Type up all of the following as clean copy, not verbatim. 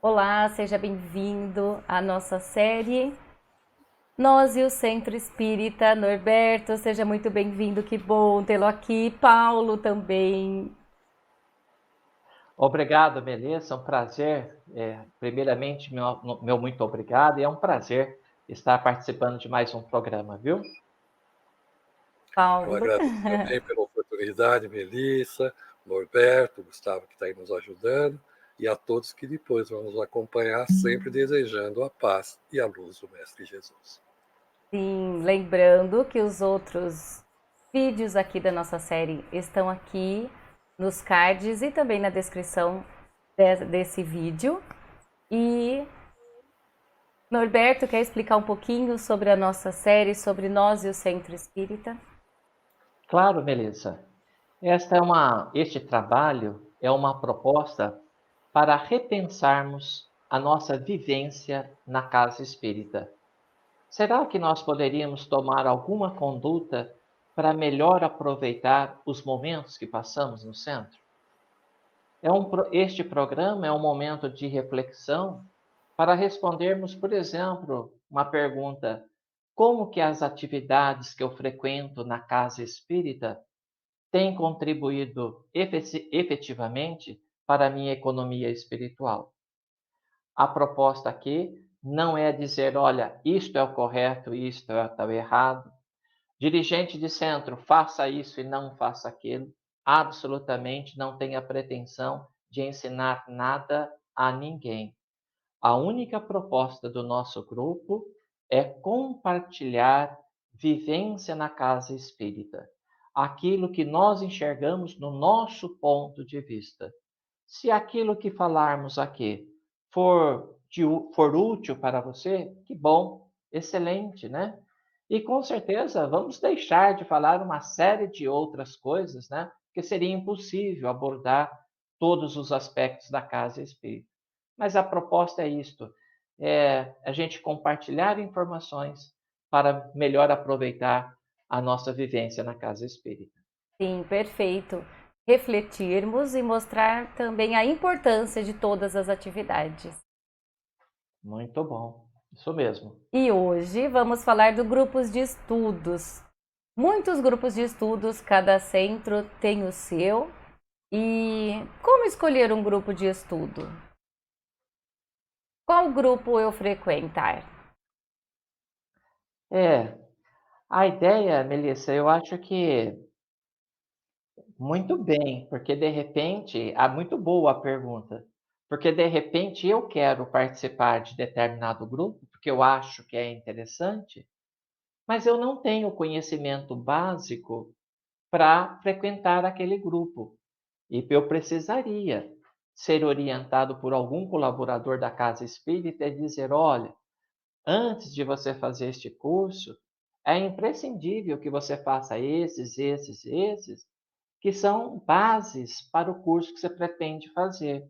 Olá, seja bem-vindo à nossa série Nós e o Centro Espírita. Norberto, seja muito bem-vindo, que bom tê-lo aqui. Paulo também. Obrigado, Melissa, é um prazer. Primeiramente, meu muito obrigado, e é um prazer estar participando de mais um programa, viu? Eu Paulo. agradeço também pela oportunidade, Melissa, Norberto, Gustavo, que está aí nos ajudando, e a todos que depois vão nos acompanhar, sempre desejando a paz e a luz do Mestre Jesus. Sim, lembrando que os outros vídeos aqui da nossa série estão aqui nos cards e também na descrição desse vídeo. E Norberto quer explicar um pouquinho sobre a nossa série, sobre nós e o Centro Espírita? Claro, Melissa. Este trabalho é uma proposta para repensarmos a nossa vivência na casa espírita. Será que nós poderíamos tomar alguma conduta para melhor aproveitar os momentos que passamos no centro? Este programa é um momento de reflexão para respondermos, por exemplo, uma pergunta: como que as atividades que eu frequento na casa espírita têm contribuído efetivamente para a minha economia espiritual? A proposta aqui não é dizer, olha, isto é o correto, isto é o errado. Dirigente de centro, faça isso e não faça aquilo. Absolutamente não tenha pretensão de ensinar nada a ninguém. A única proposta do nosso grupo é compartilhar vivência na casa espírita. Aquilo que nós enxergamos no nosso ponto de vista. Se aquilo que falarmos aqui for útil para você, que bom, excelente, né? E com certeza vamos deixar de falar uma série de outras coisas, né? Que seria impossível abordar todos os aspectos da casa espírita. Mas a proposta é isto: é a gente compartilhar informações para melhor aproveitar a nossa vivência na casa espírita. Sim, perfeito. Refletirmos e mostrar também a importância de todas as atividades. Muito bom, isso mesmo. E hoje vamos falar do grupos de estudos. Muitos grupos de estudos, cada centro tem o seu. E como escolher um grupo de estudo? Qual grupo eu frequentar? É, a ideia, Melissa, eu acho que muito bem, porque de repente, muito boa a pergunta, porque de repente eu quero participar de determinado grupo, porque eu acho que é interessante, mas eu não tenho conhecimento básico para frequentar aquele grupo. E eu precisaria ser orientado por algum colaborador da casa espírita e dizer: olha, antes de você fazer este curso, é imprescindível que você faça esses, que são bases para o curso que você pretende fazer.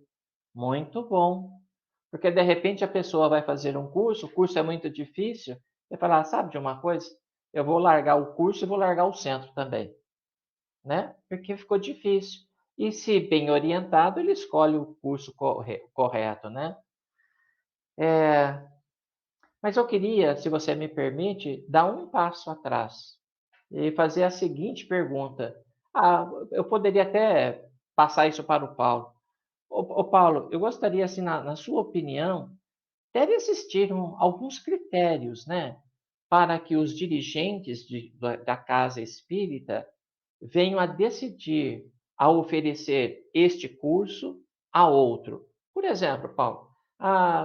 Muito bom. Porque de repente a pessoa vai fazer um curso, o curso é muito difícil, e falar, sabe de uma coisa? Eu vou largar o curso e vou largar o centro também, né? Porque ficou difícil. E se bem orientado, ele escolhe o curso correto, né? Mas eu queria, se você me permite, dar um passo atrás e fazer a seguinte pergunta. Eu poderia até passar isso para o Paulo. Ô Paulo, eu gostaria, assim, na sua opinião, deve existir alguns critérios, né, para que os dirigentes da casa espírita venham a decidir a oferecer este curso a outro. Por exemplo, Paulo,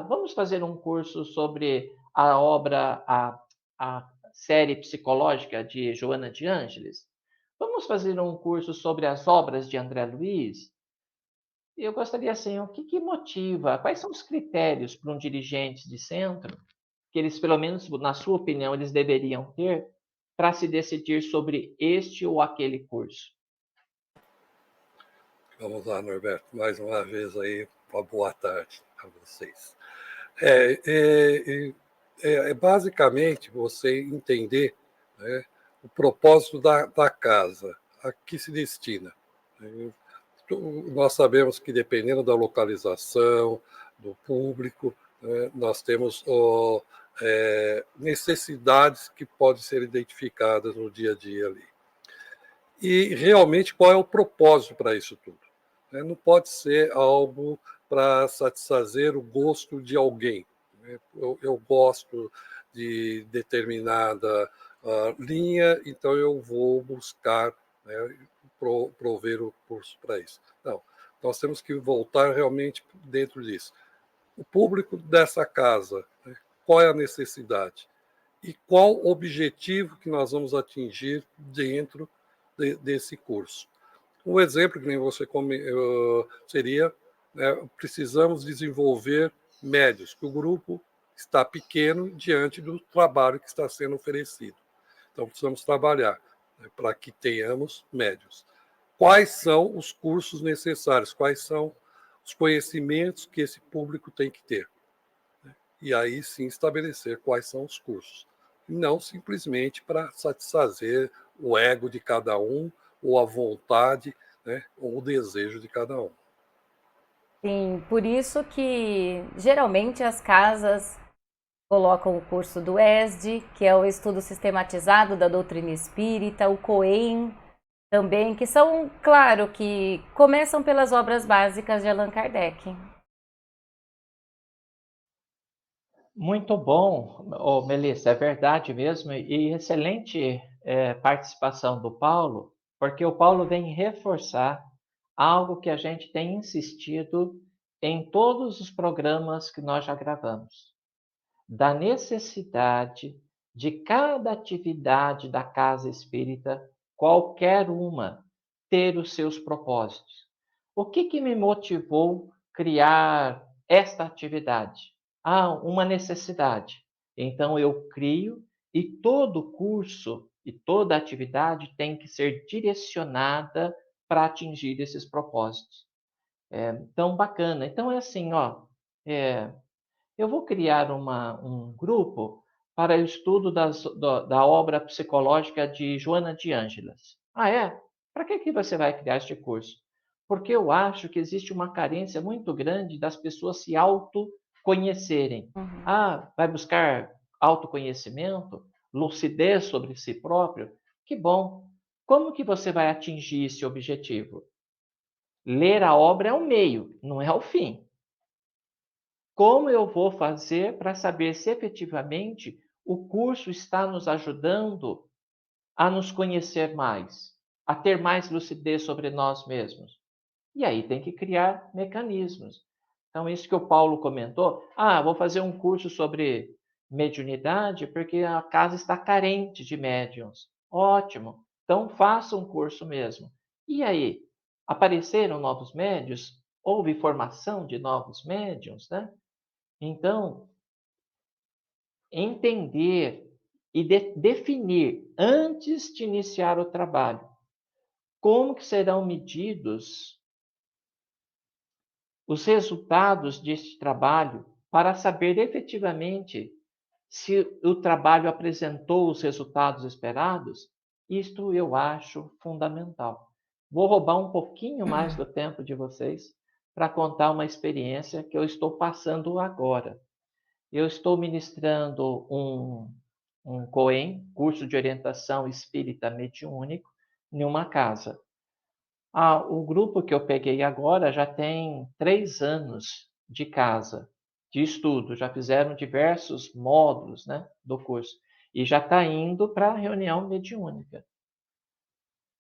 vamos fazer um curso sobre a obra, a série psicológica de Joana de Ângeles? Vamos fazer um curso sobre as obras de André Luiz? Eu gostaria, assim, o que que motiva, quais são os critérios para um dirigente de centro, que eles, pelo menos, na sua opinião, eles deveriam ter para se decidir sobre este ou aquele curso? Vamos lá, Norberto, mais uma vez aí, uma boa tarde a vocês. Basicamente você entender, né, o propósito da casa, a que se destina. Nós sabemos que dependendo da localização, do público, né? Nós temos necessidades que podem ser identificadas no dia a dia ali. E realmente qual é o propósito para isso tudo? Não pode ser algo para satisfazer o gosto de alguém. Eu gosto de determinada linha, então eu vou buscar, né, prover o curso para isso. Não, nós temos que voltar realmente dentro disso. O público dessa casa, né, qual é a necessidade? E qual o objetivo que nós vamos atingir dentro desse curso? Um exemplo que nem você seria, né, precisamos desenvolver médios, que o grupo está pequeno diante do trabalho que está sendo oferecido. Então, precisamos trabalhar, né, para que tenhamos médios. Quais são os cursos necessários? Quais são os conhecimentos que esse público tem que ter? E aí sim estabelecer quais são os cursos. Não simplesmente para satisfazer o ego de cada um, ou a vontade, né, ou o desejo de cada um. Sim, por isso que geralmente as casas colocam o curso do ESD, que é o estudo sistematizado da doutrina espírita, o COEM também, que são, claro, que começam pelas obras básicas de Allan Kardec. Muito bom, Melissa, é verdade mesmo, e excelente participação do Paulo, porque o Paulo vem reforçar algo que a gente tem insistido em todos os programas que nós já gravamos, da necessidade de cada atividade da casa espírita, qualquer uma, ter os seus propósitos. O que me motivou a criar esta atividade? Uma necessidade. Então eu crio e todo curso e toda atividade tem que ser direcionada para atingir esses propósitos. Então, bacana. Então é assim, eu vou criar um grupo para o estudo da obra psicológica de Joana de Ângeles. Ah, é? Para que você vai criar este curso? Porque eu acho que existe uma carência muito grande das pessoas se autoconhecerem. Uhum. Vai buscar autoconhecimento, lucidez sobre si próprio? Que bom! Como que você vai atingir esse objetivo? Ler a obra é o meio, não é o fim. Como eu vou fazer para saber se efetivamente o curso está nos ajudando a nos conhecer mais, a ter mais lucidez sobre nós mesmos? E aí tem que criar mecanismos. Então, isso que o Paulo comentou, vou fazer um curso sobre mediunidade porque a casa está carente de médiums. Ótimo, então faça um curso mesmo. E aí, apareceram novos médiums? Houve formação de novos médiums, né? Então, entender e definir antes de iniciar o trabalho como que serão medidos os resultados deste trabalho para saber efetivamente se o trabalho apresentou os resultados esperados, isto eu acho fundamental. Vou roubar um pouquinho mais do tempo de vocês para contar uma experiência que eu estou passando agora. Eu estou ministrando um COEM, curso de orientação espírita mediúnico, em uma casa. O grupo que eu peguei agora já tem 3 anos de casa, de estudo, já fizeram diversos módulos, né, do curso, e já está indo para a reunião mediúnica.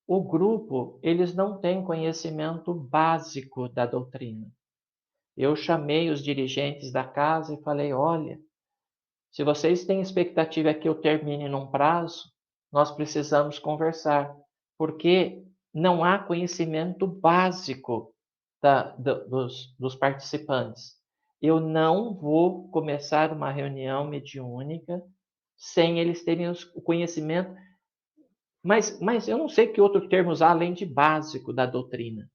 O grupo, eles não têm conhecimento básico da doutrina. Eu chamei os dirigentes da casa e falei, olha, se vocês têm expectativa que eu termine num prazo, nós precisamos conversar, porque não há conhecimento básico dos participantes. Eu não vou começar uma reunião mediúnica sem eles terem o conhecimento, mas eu não sei que outro termo usar além de básico da doutrina.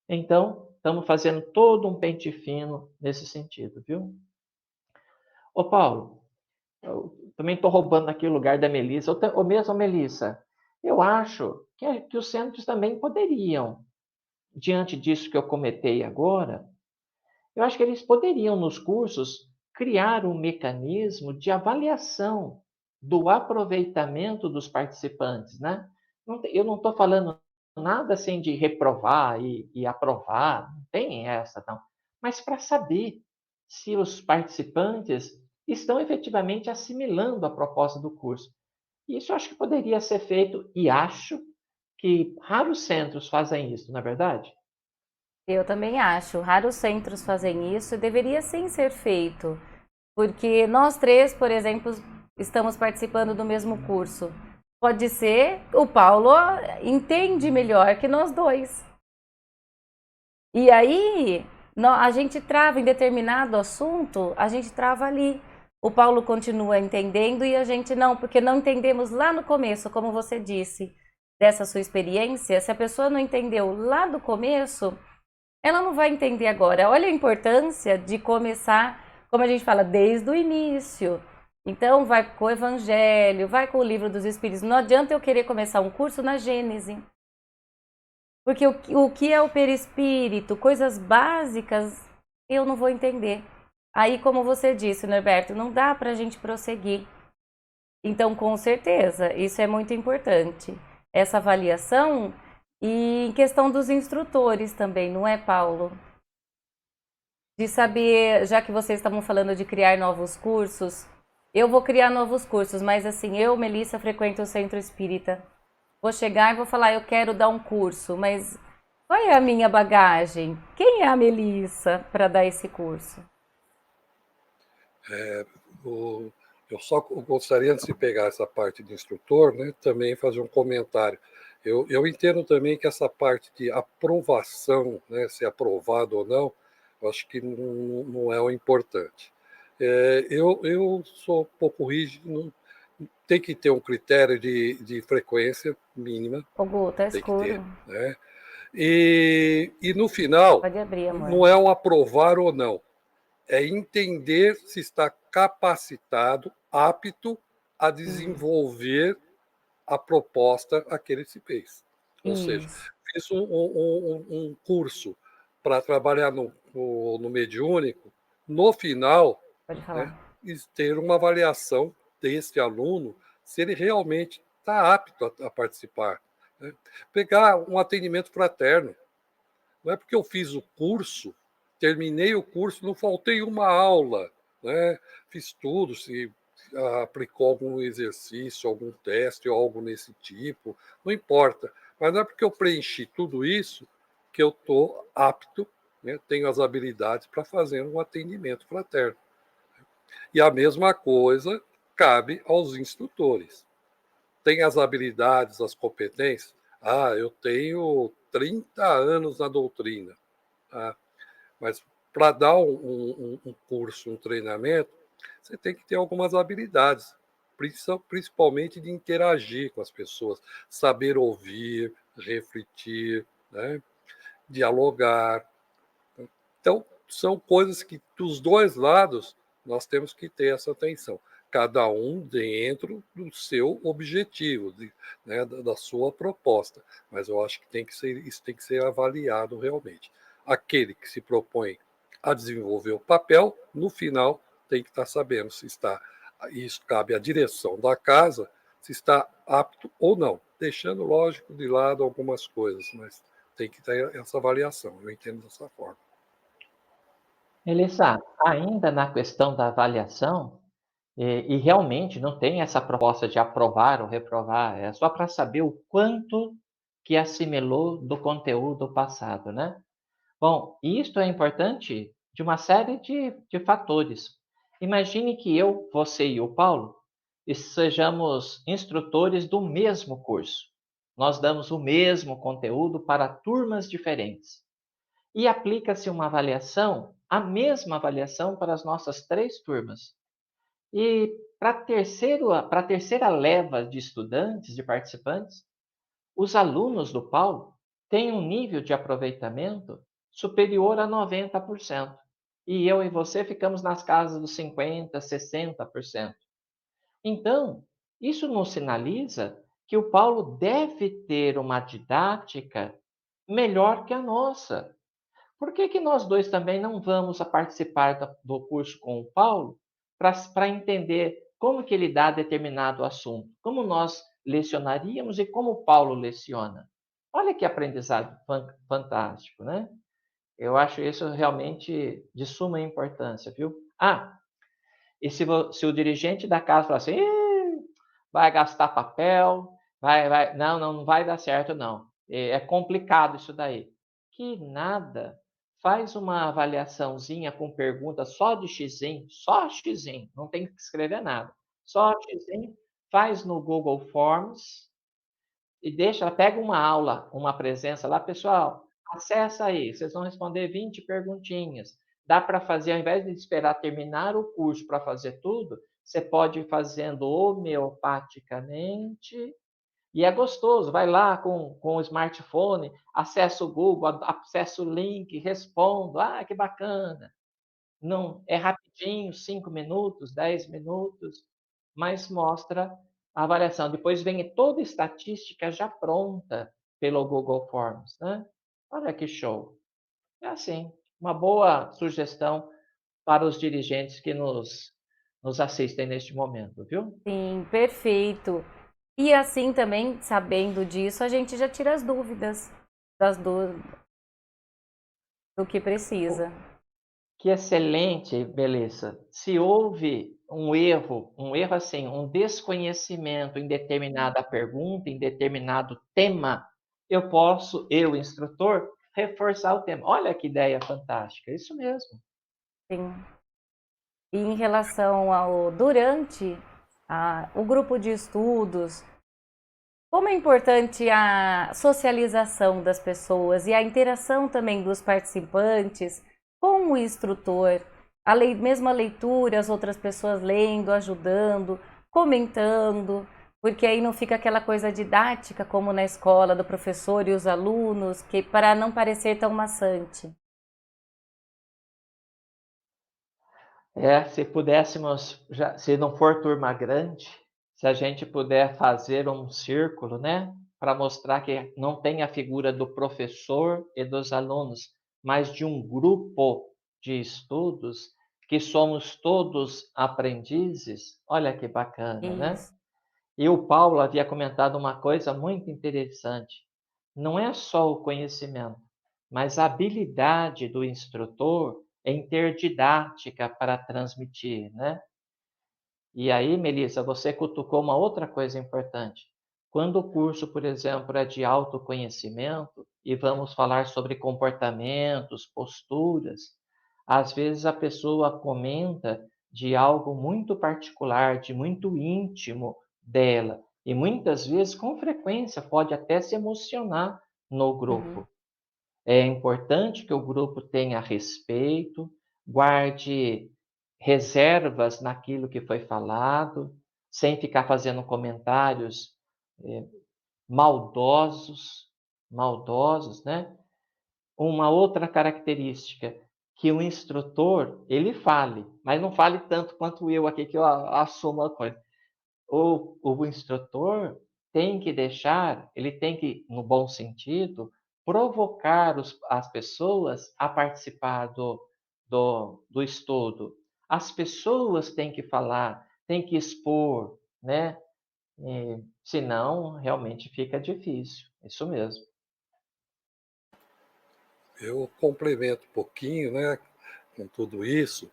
Então, estamos fazendo todo um pente fino nesse sentido, viu? Ô Paulo, eu também estou roubando aqui o lugar da Melissa. Ou mesmo, Melissa, eu acho que os centros também poderiam, diante disso que eu comentei agora, Eu acho que eles poderiam, nos cursos, criar um mecanismo de avaliação do aproveitamento dos participantes, né? Eu não estou falando nada assim de reprovar e aprovar, não tem essa, não. Mas para saber se os participantes estão efetivamente assimilando a proposta do curso. Isso eu acho que poderia ser feito e acho que raros centros fazem isso, não é verdade? Eu também acho. Raros centros fazem isso e deveria sim ser feito. Porque nós três, por exemplo, estamos participando do mesmo curso. Pode ser o Paulo entende melhor que nós dois. E aí, a gente trava em determinado assunto, a gente trava ali. O Paulo continua entendendo e a gente não, porque não entendemos lá no começo, como você disse, dessa sua experiência. Se a pessoa não entendeu lá do começo, ela não vai entender agora. Olha a importância de começar, como a gente fala, desde o início. Então, vai com o Evangelho, vai com o Livro dos Espíritos. Não adianta eu querer começar um curso na Gênese. Porque o que é o perispírito, coisas básicas, eu não vou entender. Aí, como você disse, Norberto, não dá para a gente prosseguir. Então, com certeza, isso é muito importante. Essa avaliação e em questão dos instrutores também, não é, Paulo? De saber, já que vocês estavam falando de criar novos cursos, eu vou criar novos cursos, mas assim, eu, Melissa, frequento o Centro Espírita. Vou chegar e vou falar, eu quero dar um curso, mas qual é a minha bagagem? Quem é a Melissa para dar esse curso? O- eu só gostaria, antes de pegar essa parte de instrutor, né, também fazer um comentário. Eu entendo também que essa parte de aprovação, né, se é aprovado ou não, eu acho que não é o importante. Eu sou um pouco rígido, tem que ter um critério de frequência mínima, Ô, Gu, tá tem que ter, escuro. né? E no final, Pode abrir, amor. não é um aprovar ou não, é entender se está capacitado, apto a desenvolver a proposta a que ele se fez. Ou seja, Isso. fiz um curso para trabalhar no mediúnico, no final, Pode né, falar. ter uma avaliação desse aluno, se ele realmente está apto a participar. Né? Pegar um atendimento fraterno. Não é porque eu fiz o curso, terminei o curso, não faltei uma aula, né? Fiz tudo, se aplicou algum exercício, algum teste ou algo nesse tipo, não importa. Mas não é porque eu preenchi tudo isso que eu estou apto, né? Tenho as habilidades para fazer um atendimento fraterno. E a mesma coisa cabe aos instrutores. Tem as habilidades, as competências. Ah, eu tenho 30 anos na doutrina. Ah, mas para dar um curso, um treinamento, você tem que ter algumas habilidades, principalmente de interagir com as pessoas, saber ouvir, refletir, né? Dialogar. Então, são coisas que, dos dois lados, nós temos que ter essa atenção. Cada um dentro do seu objetivo, né, da sua proposta. Mas eu acho que isso tem que ser avaliado realmente. Aquele que se propõe a desenvolver o papel, no final, tem que estar sabendo se está, isso cabe à direção da casa, se está apto ou não. Deixando, lógico, de lado algumas coisas, mas tem que ter essa avaliação. Eu entendo dessa forma. Melissa, ainda na questão da avaliação, e realmente não tem essa proposta de aprovar ou reprovar, é só para saber o quanto que assimilou do conteúdo passado, né? Bom, isto é importante de uma série de fatores. Imagine que eu, você e o Paulo sejamos instrutores do mesmo curso. Nós damos o mesmo conteúdo para turmas diferentes. E aplica-se uma avaliação, a mesma avaliação para as nossas três turmas. E para a terceira leva de estudantes, de participantes, os alunos do Paulo têm um nível de aproveitamento superior a 90%. E eu e você ficamos nas casas dos 50%, 60%. Então, isso nos sinaliza que o Paulo deve ter uma didática melhor que a nossa. por que nós dois também não vamos a participar do curso com o Paulo para entender como que ele dá determinado assunto, como nós lecionaríamos e como o Paulo leciona? Olha que aprendizado fantástico, né? Eu acho isso realmente de suma importância, viu? Ah, e se o dirigente da casa falar assim, vai gastar papel, não vai dar certo, não. É complicado isso daí. Que nada. Faz uma avaliaçãozinha com perguntas só xizinho, não tem que escrever nada. Só xizinho, faz no Google Forms, e pega uma aula, uma presença lá, pessoal, acessa aí, vocês vão responder 20 perguntinhas. Dá para fazer, ao invés de esperar terminar o curso para fazer tudo, você pode ir fazendo homeopaticamente, e é gostoso, vai lá com o smartphone, acessa o Google, acessa o link, respondo, que bacana. Não, é rapidinho, 5 minutos, 10 minutos, mas mostra a avaliação. Depois vem toda a estatística já pronta pelo Google Forms, né? Olha que show. É assim, uma boa sugestão para os dirigentes que nos assistem neste momento, viu? Sim, perfeito. E assim também, sabendo disso, a gente já tira as dúvidas do que precisa. Que excelente, Beleza. Se houve um erro assim, um desconhecimento em determinada pergunta, em determinado tema, eu, instrutor, reforçar o tema. Olha que ideia fantástica, isso mesmo. Sim. E em relação ao durante o grupo de estudos, como é importante a socialização das pessoas e a interação também dos participantes com o instrutor, mesmo a leitura, as outras pessoas lendo, ajudando, comentando, porque aí não fica aquela coisa didática como na escola do professor e os alunos, que para não parecer tão maçante. Se pudéssemos, se não for turma grande, se a gente puder fazer um círculo, né, para mostrar que não tem a figura do professor e dos alunos, mas de um grupo de estudos que somos todos aprendizes. Olha que bacana, né? Isso. E o Paulo havia comentado uma coisa muito interessante. Não é só o conhecimento, mas a habilidade do instrutor em ter didática para transmitir, né? E aí, Melissa, você cutucou uma outra coisa importante. Quando o curso, por exemplo, é de autoconhecimento e vamos falar sobre comportamentos, posturas, às vezes a pessoa comenta de algo muito particular, de muito íntimo dela, e muitas vezes, com frequência, pode até se emocionar no Uhum. grupo. É importante que o grupo tenha respeito, guarde reservas naquilo que foi falado, sem ficar fazendo comentários eh, maldosos, maldosos, né? Uma outra característica, que o instrutor, ele fale, mas não fale tanto quanto eu aqui, que eu assumo a coisa. O instrutor tem que deixar, ele tem que, no bom sentido, provocar as pessoas a participar do estudo. As pessoas têm que falar, têm que expor, né? Senão, realmente fica difícil. Isso mesmo. Eu complemento um pouquinho, né, com tudo isso.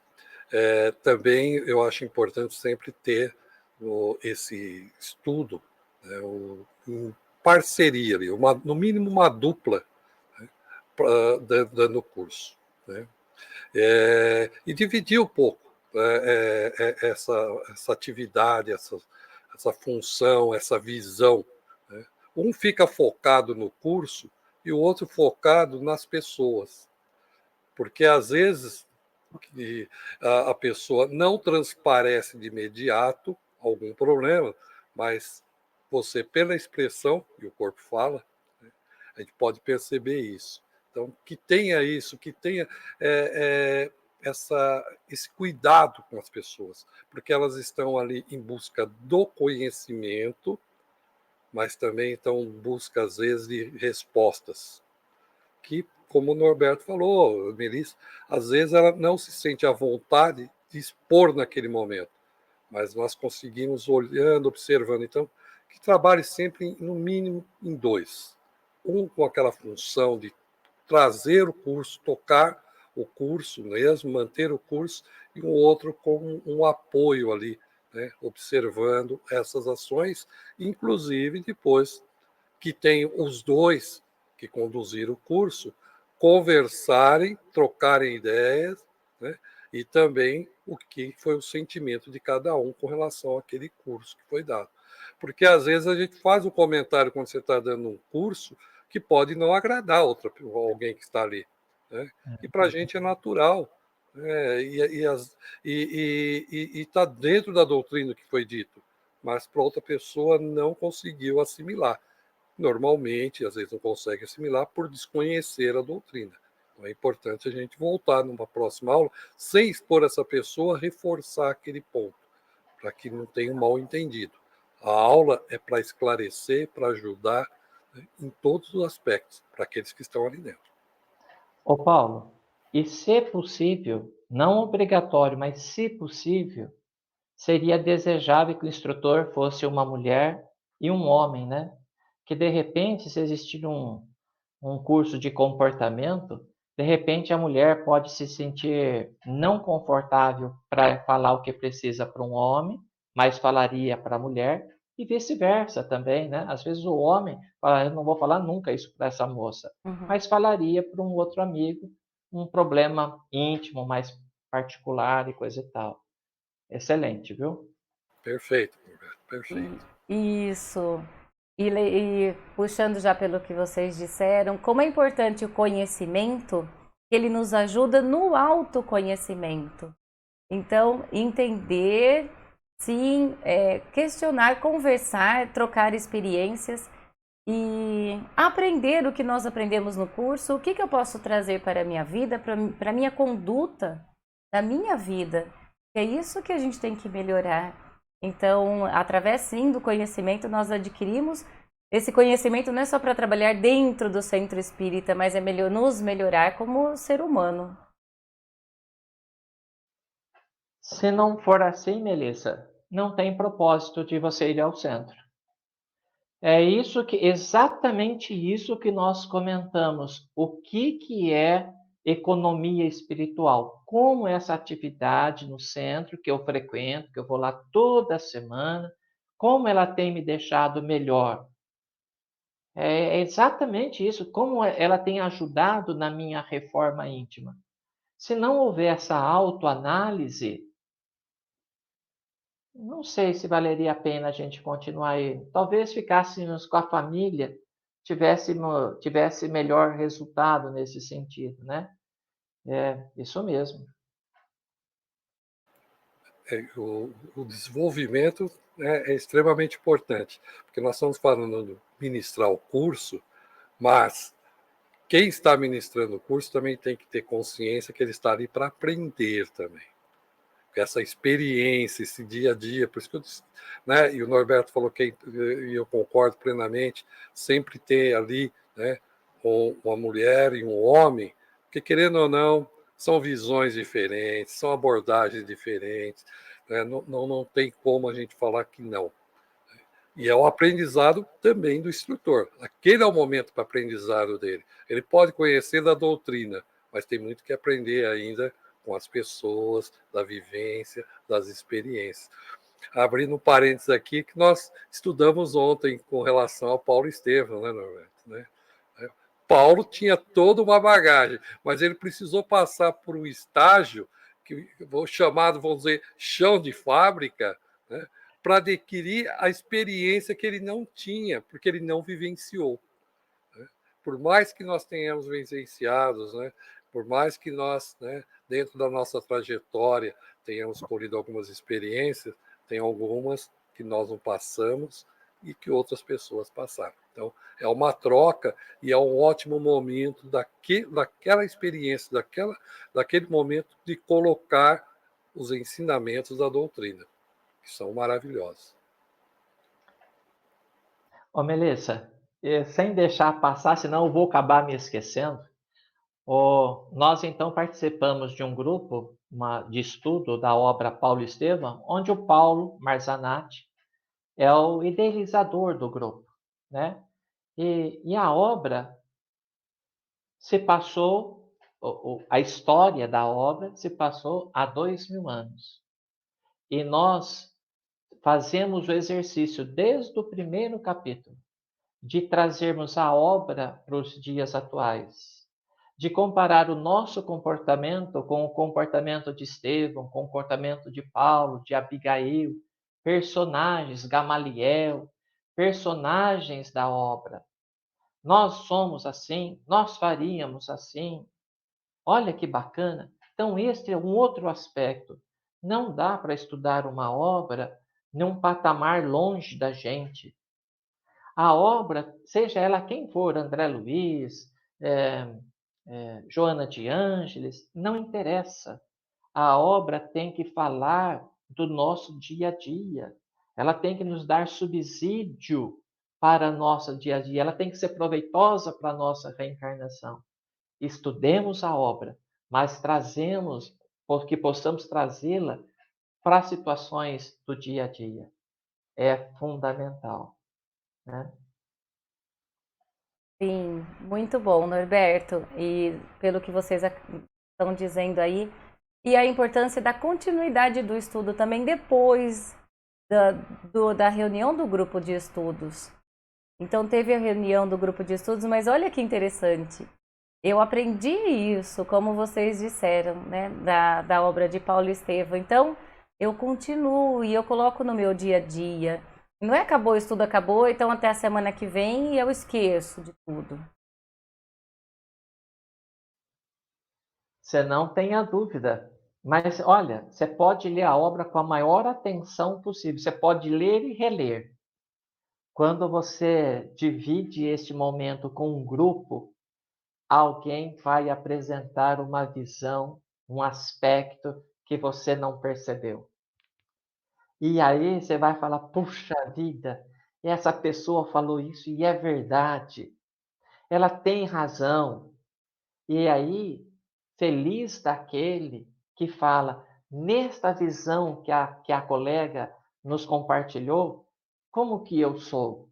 Também eu acho importante sempre ter esse estudo, né, em parceria, no mínimo uma dupla, né, dando curso. Né? E dividir um pouco, né, essa atividade, essa função, essa visão. Né? Um fica focado no curso e o outro focado nas pessoas. Porque às vezes que a pessoa não transparece de imediato algum problema, mas você, pela expressão, e o corpo fala, né, a gente pode perceber isso. Então, que tenha isso, que tenha esse cuidado com as pessoas, porque elas estão ali em busca do conhecimento, mas também estão em busca, às vezes, de respostas, que como o Norberto falou, Melissa, às vezes ela não se sente à vontade de expor naquele momento, mas nós conseguimos, olhando, observando. Então, que trabalhe sempre, no mínimo, em dois. Um com aquela função de trazer o curso, tocar o curso mesmo, manter o curso, e um outro com um apoio ali, né, observando essas ações, inclusive depois que tem os dois que conduziram o curso conversarem, trocarem ideias, né, e também o que foi o sentimento de cada um com relação àquele curso que foi dado. Porque às vezes a gente faz um comentário quando você está dando um curso que pode não agradar alguém que está ali, né? E para a gente é natural, né? E está dentro da doutrina que foi dito, mas para outra pessoa não conseguiu assimilar. Normalmente, às vezes não consegue assimilar por desconhecer a doutrina. Então é importante a gente voltar numa próxima aula, sem expor essa pessoa, reforçar aquele ponto, para que não tenha um mal entendido. A aula é para esclarecer, para ajudar, né, em todos os aspectos, para aqueles que estão ali dentro. Ô Paulo, e se possível, não obrigatório, mas se possível, seria desejável que o instrutor fosse uma mulher e um homem, né? Que de repente, se existir um curso de comportamento, de repente a mulher pode se sentir não confortável para falar o que precisa para um homem, mas falaria para a mulher, e vice-versa também, né? Às vezes o homem fala, eu não vou falar nunca isso para essa moça, Uhum. mas falaria para um outro amigo um problema íntimo, mais particular e coisa e tal. Excelente, viu? Perfeito, Roberto, perfeito. Isso. E puxando já pelo que vocês disseram, como é importante o conhecimento, ele nos ajuda no autoconhecimento. Então, entender, sim, questionar, conversar, trocar experiências e aprender o que nós aprendemos no curso, o que, que eu posso trazer para a minha vida, para a minha conduta da minha vida. É isso que a gente tem que melhorar. Então, através sim do conhecimento, nós adquirimos. Esse conhecimento não é só para trabalhar dentro do centro espírita, mas é nos melhorar como ser humano. Se não for assim, Melissa, não tem propósito de você ir ao centro. É isso que, exatamente isso que nós comentamos. O que é economia espiritual? Como essa atividade no centro que eu frequento, que eu vou lá toda semana, como ela tem me deixado melhor? É exatamente isso, como ela tem ajudado na minha reforma íntima. Se não houver essa autoanálise, não sei se valeria a pena a gente continuar aí. Talvez ficássemos com a família, tivesse melhor resultado nesse sentido, né? É, isso mesmo. O desenvolvimento, né, é extremamente importante, porque nós estamos falando de ministrar o curso, mas quem está ministrando o curso também tem que ter consciência que ele está ali para aprender também. Essa experiência, esse dia a dia, por isso que eu disse, né, e o Norberto falou que, e eu concordo plenamente, sempre ter ali, né, uma mulher e um homem, porque querendo ou não, são visões diferentes, são abordagens diferentes, né, não tem como a gente falar que não. E é o aprendizado também do instrutor. Aquele é o momento para aprendizado dele. Ele pode conhecer da doutrina, mas tem muito que aprender ainda com as pessoas, da vivência, das experiências. Abrindo um parênteses aqui, que nós estudamos ontem com relação ao Paulo Estevam, né, Norberto? Né? Paulo tinha toda uma bagagem, mas ele precisou passar por um estágio que chamado, vamos dizer, chão de fábrica, né, para adquirir a experiência que ele não tinha, porque ele não vivenciou. Né? Por mais que nós tenhamos vivenciados, né, por mais que nós, né, dentro da nossa trajetória, tenhamos colhido algumas experiências, tem algumas que nós não passamos e que outras pessoas passaram. Então, é uma troca e é um ótimo momento daquela experiência, daquele momento de colocar os ensinamentos da doutrina, que são maravilhosos. Ô, Melissa, sem deixar passar, senão eu vou acabar me esquecendo. Nós, então, participamos de um grupo de estudo da obra Paulo Estevam, onde o Paulo Marzanati é o idealizador do grupo, né? E a obra se passou, a história da obra se passou há 2000 anos. E nós fazemos o exercício desde o primeiro capítulo de trazermos a obra para os dias atuais, de comparar o nosso comportamento com o comportamento de Estevão, com o comportamento de Paulo, de Abigail, personagens, Gamaliel, personagens da obra. Nós somos assim, nós faríamos assim. Olha que bacana. Então, este é um outro aspecto. Não dá para estudar uma obra num patamar longe da gente. A obra, seja ela quem for, André Luiz, Joana de Ângeles, não interessa. A obra tem que falar do nosso dia a dia. Ela tem que nos dar subsídio para nosso dia a dia. Ela tem que ser proveitosa para a nossa reencarnação. Estudemos a obra, mas trazemos, porque possamos trazê-la para situações do dia a dia. É fundamental, né? Sim, muito bom, Norberto. E pelo que vocês estão dizendo aí, e a importância da continuidade do estudo também depois da reunião do grupo de estudos. Então, teve a reunião do grupo de estudos, mas olha que interessante. Eu aprendi isso, como vocês disseram, né, da obra de Paulo Estevam. Então, eu continuo e eu coloco no meu dia a dia. Não é acabou o estudo, acabou, então até a semana que vem e eu esqueço de tudo. Você não tenha dúvida. Mas, olha, você pode ler a obra com a maior atenção possível. Você pode ler e reler. Quando você divide este momento com um grupo, alguém vai apresentar uma visão, um aspecto que você não percebeu. E aí você vai falar: puxa vida, essa pessoa falou isso e é verdade. Ela tem razão. E aí, feliz daquele que fala, nesta visão que a colega nos compartilhou, como que eu sou?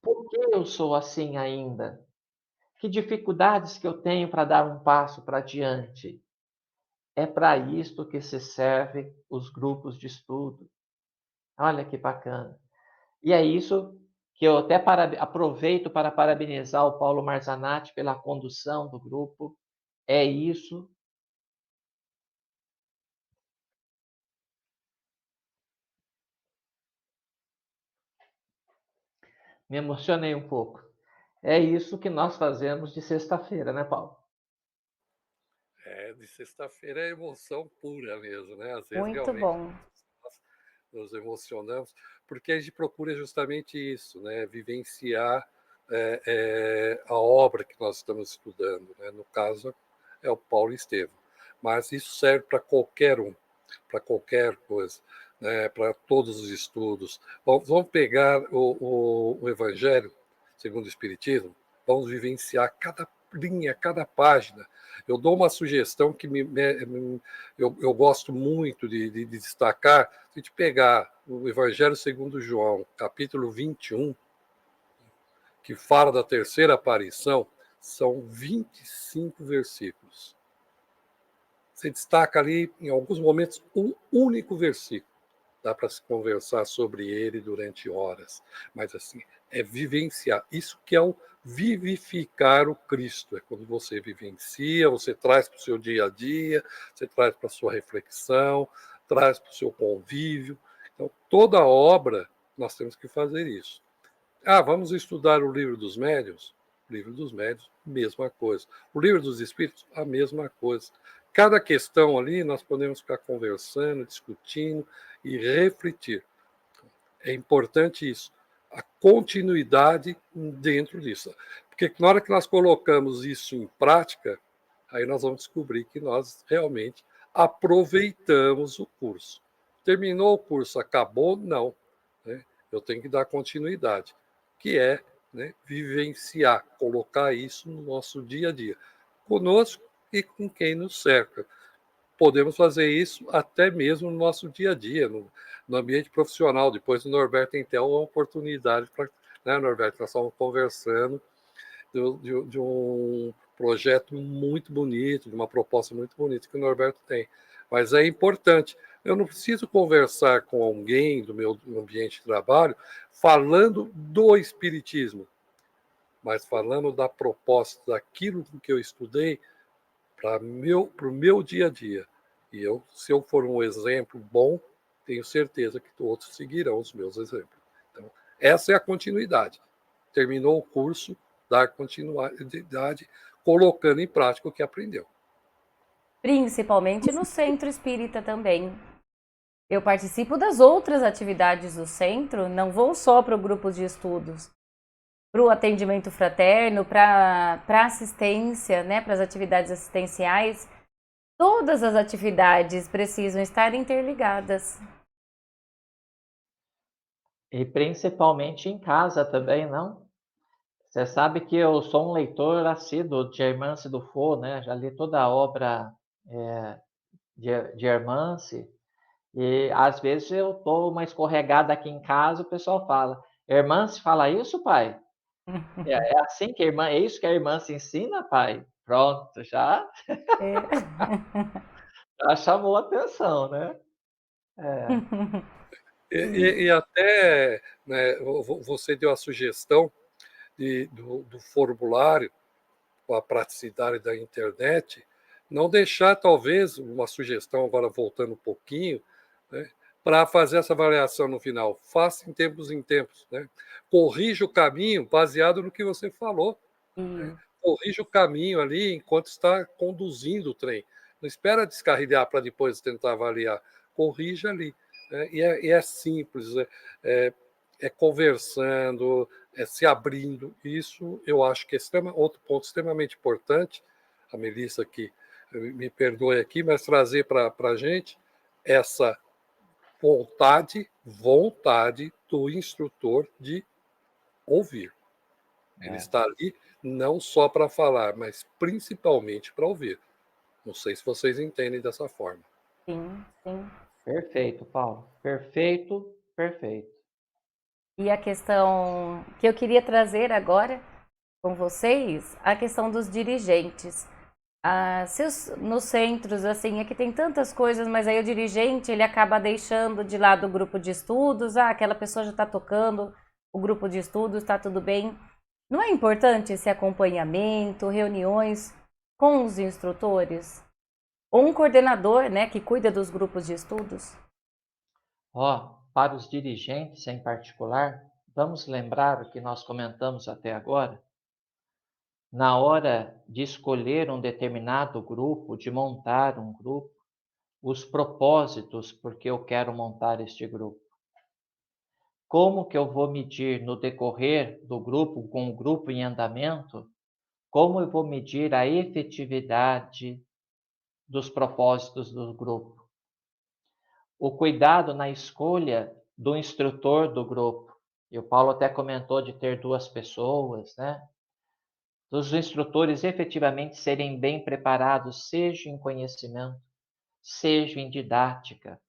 Por que eu sou assim ainda? Que dificuldades que eu tenho para dar um passo para diante? É para isto que se servem os grupos de estudo. Olha que bacana. E é isso que eu até aproveito para parabenizar o Paulo Marzanati pela condução do grupo. É isso. Me emocionei um pouco. É isso que nós fazemos de sexta-feira, né, Paulo? De sexta-feira é emoção pura mesmo, né? Às vezes Muito realmente bom. nós nos emocionamos, porque a gente procura justamente isso, né? Vivenciar a obra que nós estamos estudando, né? No caso é o Paulo Estevam, mas isso serve para qualquer um, para qualquer coisa, né? Para todos os estudos. Vamos pegar o Evangelho segundo o Espiritismo, vamos vivenciar cada linha, cada página. Eu dou uma sugestão que eu gosto muito de destacar. Se a gente pegar o Evangelho segundo João, capítulo 21, que fala da terceira aparição, são 25 versículos. Você destaca ali, em alguns momentos, um único versículo. Dá para se conversar sobre ele durante horas. Mas, assim, é vivenciar. Isso que é o vivificar o Cristo. É quando você vivencia, você traz para o seu dia a dia, você traz para a sua reflexão, traz para o seu convívio. Então, toda obra, nós temos que fazer isso. Vamos estudar o Livro dos Médiuns? O Livro dos Médiuns, mesma coisa. O Livro dos Espíritos, a mesma coisa. Cada questão ali nós podemos ficar conversando, discutindo e refletir. É importante isso, a continuidade dentro disso. Porque na hora que nós colocamos isso em prática, aí nós vamos descobrir que nós realmente aproveitamos o curso. Terminou o curso, acabou? Não. Né? Eu tenho que dar continuidade, que é, né, vivenciar, colocar isso no nosso dia a dia. conosco e com quem nos cerca. Podemos fazer isso até mesmo no nosso dia a dia, no ambiente profissional. Depois o Norberto tem até uma oportunidade para, né, Norberto? Nós estamos conversando de um projeto muito bonito, de uma proposta muito bonita que o Norberto tem. Mas é importante. Eu não preciso conversar com alguém do meu ambiente de trabalho falando do espiritismo, mas falando da proposta, daquilo que eu estudei para o meu dia a dia. E eu, se eu for um exemplo bom, tenho certeza que outros seguirão os meus exemplos. Então, essa é a continuidade. Terminou o curso, dar continuidade, colocando em prática o que aprendeu. Principalmente no centro espírita também. Eu participo das outras atividades do centro, não vou só para o grupo de estudos, para o atendimento fraterno, para assistência, né, para as atividades assistenciais. Todas as atividades precisam estar interligadas. E principalmente em casa também, não? Você sabe que eu sou um leitor assíduo de Hermance do Faux, né? Já li toda a obra de Hermance. E às vezes eu tô uma escorregada aqui em casa, o pessoal fala: Hermance fala isso, pai? É assim que a irmã, é isso que a irmã se ensina, pai? Pronto, É. já chamou a atenção, né? É. E até, né, você deu a sugestão do formulário, com a praticidade da internet, não deixar, talvez, uma sugestão, agora voltando um pouquinho, né, para fazer essa avaliação no final. Faça em tempos. Né? Corrija o caminho baseado no que você falou. Né? Corrija o caminho ali enquanto está conduzindo o trem. Não espera descarrilhar para depois tentar avaliar. Corrija ali. Né? E é simples, é conversando, se abrindo. Isso eu acho que é outro ponto extremamente importante. A Melissa que me perdoe aqui, mas trazer para a gente essa vontade do instrutor de ouvir. Ele está ali não só para falar, mas principalmente para ouvir. Não sei se vocês entendem dessa forma. Sim, sim. Perfeito, Paulo. Perfeito, perfeito. E a questão que eu queria trazer agora com vocês, a questão dos dirigentes. Nos centros, assim, é que tem tantas coisas, mas aí o dirigente, ele acaba deixando de lado o grupo de estudos, aquela pessoa já está tocando o grupo de estudos, está tudo bem. Não é importante esse acompanhamento, reuniões com os instrutores? Ou um coordenador, né, que cuida dos grupos de estudos? Para os dirigentes em particular, vamos lembrar o que nós comentamos até agora? Na hora de escolher um determinado grupo, de montar um grupo, os propósitos por que eu quero montar este grupo. Como que eu vou medir no decorrer do grupo, com o grupo em andamento, como eu vou medir a efetividade dos propósitos do grupo? O cuidado na escolha do instrutor do grupo. E o Paulo até comentou de ter 2 pessoas, né? Dos instrutores efetivamente serem bem preparados, seja em conhecimento, seja em didática.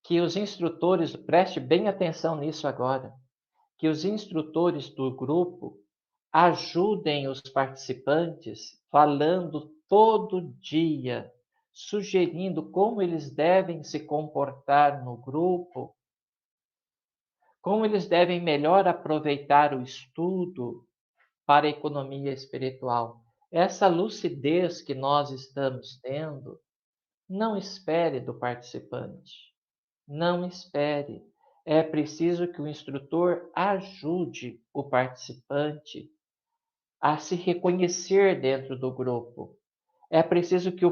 Que os instrutores, preste bem atenção nisso agora, que os instrutores do grupo ajudem os participantes falando todo dia, sugerindo como eles devem se comportar no grupo, como eles devem melhor aproveitar o estudo para a economia espiritual. Essa lucidez que nós estamos tendo, não espere do participante. Não espere. É preciso que o instrutor ajude o participante a se reconhecer dentro do grupo. É preciso que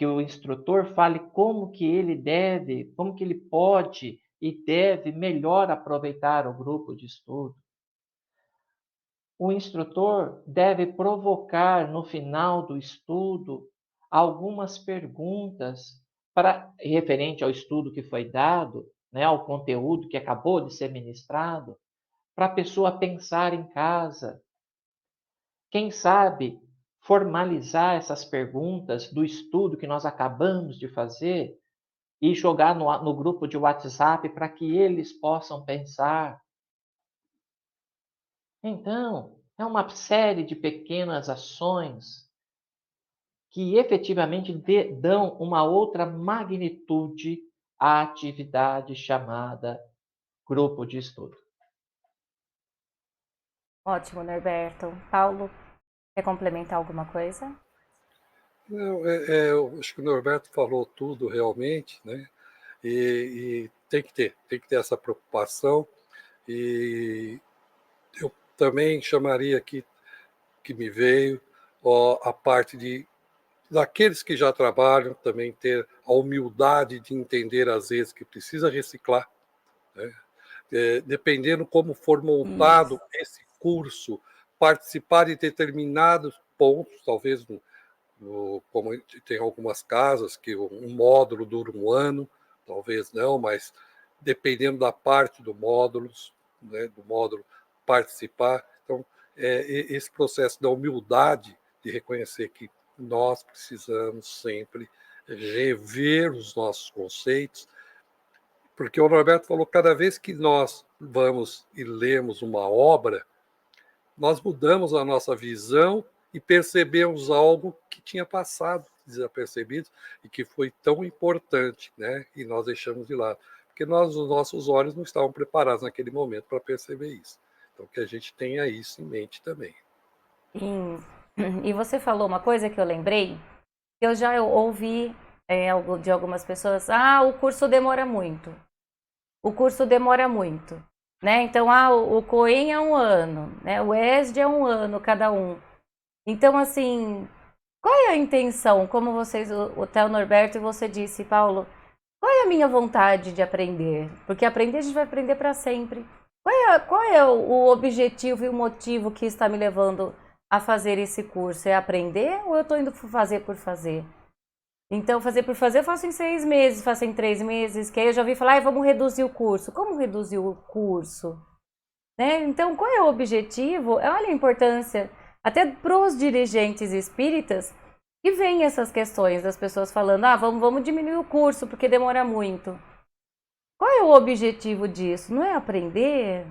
o instrutor fale como que ele deve, como que ele pode e deve melhor aproveitar o grupo de estudo. O instrutor deve provocar no final do estudo algumas perguntas referente ao estudo que foi dado, né, ao conteúdo que acabou de ser ministrado, para a pessoa pensar em casa. Quem sabe formalizar essas perguntas do estudo que nós acabamos de fazer e jogar no grupo de WhatsApp para que eles possam pensar. Então, é uma série de pequenas ações que efetivamente dão uma outra magnitude à atividade chamada grupo de estudo. Ótimo, Norberto. Paulo, quer complementar alguma coisa? Não, eu acho que o Norberto falou tudo realmente, né? E tem que ter essa preocupação. E eu também chamaria aqui, que me veio, a parte daqueles que já trabalham, também ter a humildade de entender, às vezes, que precisa reciclar, né? Dependendo como for montado Isso. esse curso, participar de determinados pontos, talvez como tem algumas casas que um módulo dura um ano, talvez não, mas dependendo da parte do módulo, né, do módulo participar. Então, esse processo da humildade de reconhecer que nós precisamos sempre rever os nossos conceitos, porque o Norberto falou, cada vez que nós vamos e lemos uma obra, nós mudamos a nossa visão e percebemos algo que tinha passado desapercebido e que foi tão importante, né? E nós deixamos de lado. Porque os nossos olhos não estavam preparados naquele momento para perceber isso. Então, que a gente tenha isso em mente também. Sim. E você falou uma coisa que eu lembrei, que eu já ouvi de algumas pessoas, o curso demora muito. O curso demora muito, né? Então, o COEM é um ano, né? O ESD é um ano cada um. Então, assim, qual é a intenção? Como vocês, o Theo Norberto e você disse, Paulo, qual é a minha vontade de aprender? Porque aprender a gente vai aprender para sempre. Qual é o objetivo e o motivo que está me levando a fazer esse curso? É aprender ou eu estou indo fazer por fazer? Então, fazer por fazer eu faço em 6 meses, faço em 3 meses, que aí eu já ouvi falar, vamos reduzir o curso. Como reduzir o curso? Né? Então, qual é o objetivo? Olha a importância, até para os dirigentes espíritas, que vem essas questões das pessoas falando, vamos diminuir o curso porque demora muito. Qual é o objetivo disso? Não é aprender?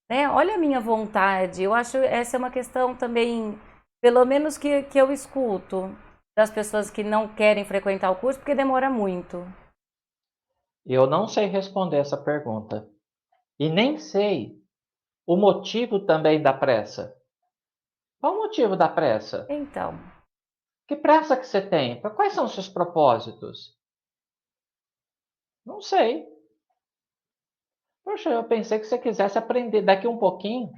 Né? Olha a minha vontade. Eu acho essa é uma questão também, pelo menos que eu escuto, das pessoas que não querem frequentar o curso porque demora muito. Eu não sei responder essa pergunta. E nem sei o motivo também da pressa. Qual o motivo da pressa? Então, Que pressa que você tem? Quais são os seus propósitos? Não sei. Poxa, eu pensei que você quisesse aprender. Daqui um pouquinho,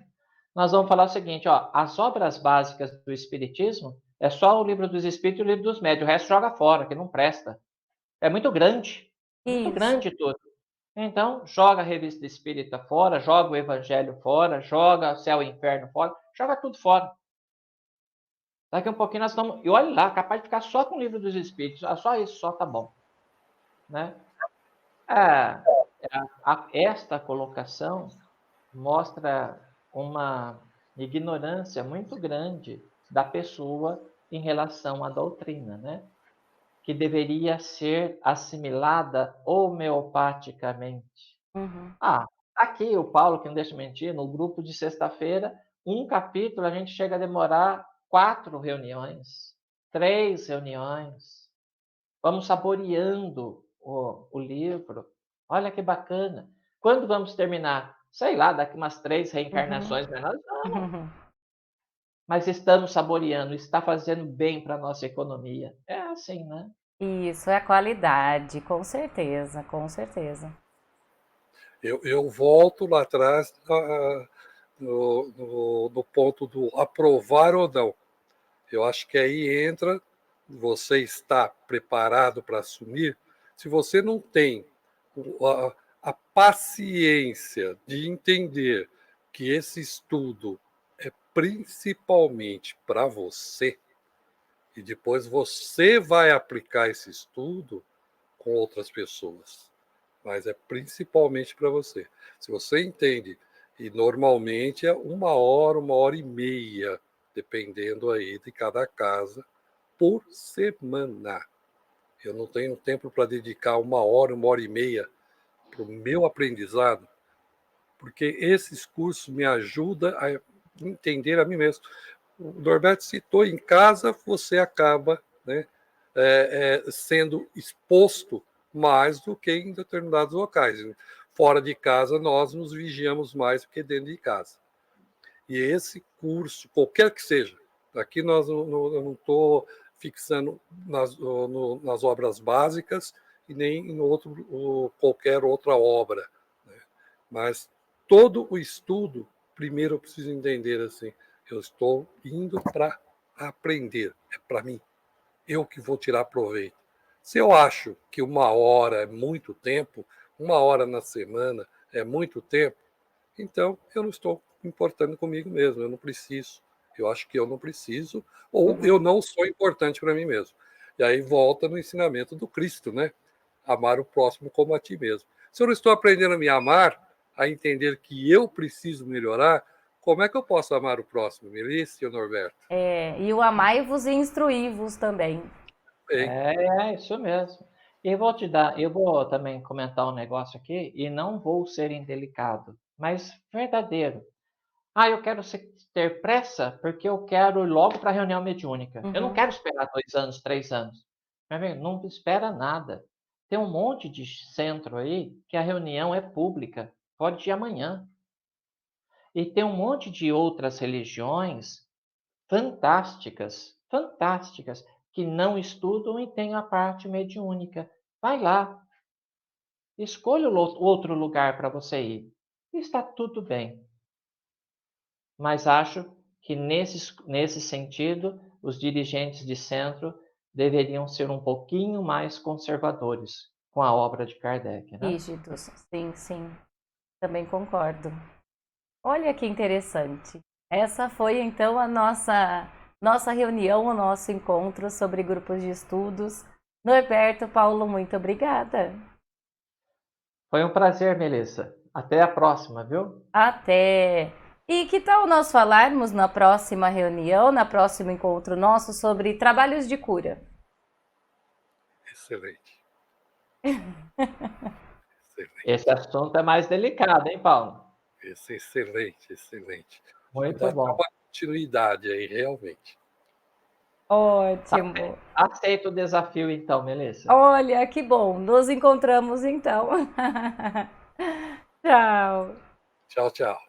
nós vamos falar o seguinte, ó, as obras básicas do Espiritismo é só o Livro dos Espíritos e o Livro dos Médios. O resto joga fora, que não presta. É muito isso. grande tudo. Então, joga a Revista Espírita fora, joga o Evangelho fora, joga Céu e Inferno fora, joga tudo fora. Daqui um pouquinho nós estamos... E olha lá, capaz de ficar só com o Livro dos Espíritos. Só isso, só tá bom. Né? É, esta colocação mostra uma ignorância muito grande da pessoa em relação à doutrina, né? Que deveria ser assimilada homeopaticamente. Uhum. Aqui o Paulo, que não deixa mentir, no grupo de sexta-feira, um capítulo a gente chega a demorar 4 reuniões, 3 reuniões. Vamos saboreando o livro. Olha que bacana. Quando vamos terminar? Sei lá, daqui umas 3 Uhum. reencarnações, mas nós vamos. Uhum. Mas estamos saboreando, está fazendo bem para a nossa economia. É assim, né? Isso é a qualidade, com certeza, com certeza. Eu volto lá atrás no ponto do aprovar ou não. Eu acho que aí entra, você está preparado para assumir. Se você não tem a paciência de entender que esse estudo é principalmente para você, e depois você vai aplicar esse estudo com outras pessoas, mas é principalmente para você. Se você entende, e normalmente é 1 hora, 1 hora e meia dependendo aí de cada casa, por semana. Eu não tenho tempo para dedicar 1 hora e meia para o meu aprendizado, porque esses cursos me ajudam a entender a mim mesmo. O Norberto citou, em casa você acaba, né, sendo exposto mais do que em determinados locais. Fora de casa, nós nos vigiamos mais do que dentro de casa. E esse curso, qualquer que seja, aqui eu não estou fixando nas obras básicas e nem em qualquer outra obra, né? Mas todo o estudo, primeiro eu preciso entender assim, eu estou indo para aprender, é para mim, eu que vou tirar proveito. Se eu acho que 1 hora é muito tempo, 1 hora na semana é muito tempo, então eu não estou importando comigo mesmo, eu não preciso. Eu acho que eu não preciso, ou eu não sou importante para mim mesmo. E aí volta no ensinamento do Cristo, né? Amar o próximo como a ti mesmo. Se eu não estou aprendendo a me amar, a entender que eu preciso melhorar, como é que eu posso amar o próximo, Melissa e o Norberto? E o amai-vos e instruí-vos também. Bem, É isso mesmo. E eu vou também comentar um negócio aqui e não vou ser indelicado, mas verdadeiro. Eu quero ter pressa porque eu quero ir logo para a reunião mediúnica. Eu não Uhum. quero esperar 2 anos, 3 anos. Meu amigo, não espera nada. Tem um monte de centro aí que a reunião é pública. Pode ir amanhã. E tem um monte de outras religiões fantásticas, fantásticas, que não estudam e têm a parte mediúnica. Vai lá, escolha o outro lugar para você ir. Está tudo bem. Mas acho que nesse sentido, os dirigentes de centro deveriam ser um pouquinho mais conservadores com a obra de Kardec, né? Rígidos, sim, sim. Também concordo. Olha que interessante. Essa foi então a nossa reunião, o nosso encontro sobre grupos de estudos. Norberto, Paulo, muito obrigada. Foi um prazer, Melissa. Até a próxima, viu? Até! E que tal nós falarmos na próxima reunião, na próximo encontro nosso, sobre trabalhos de cura? excelente. Excelente. Esse assunto é mais delicado, hein, Paulo? Esse é excelente, excelente. Muito Dá para bom. uma continuidade aí, realmente. Ótimo! Aceito o desafio, então, Melissa. Olha, que bom! Nos encontramos então. Tchau! Tchau, tchau.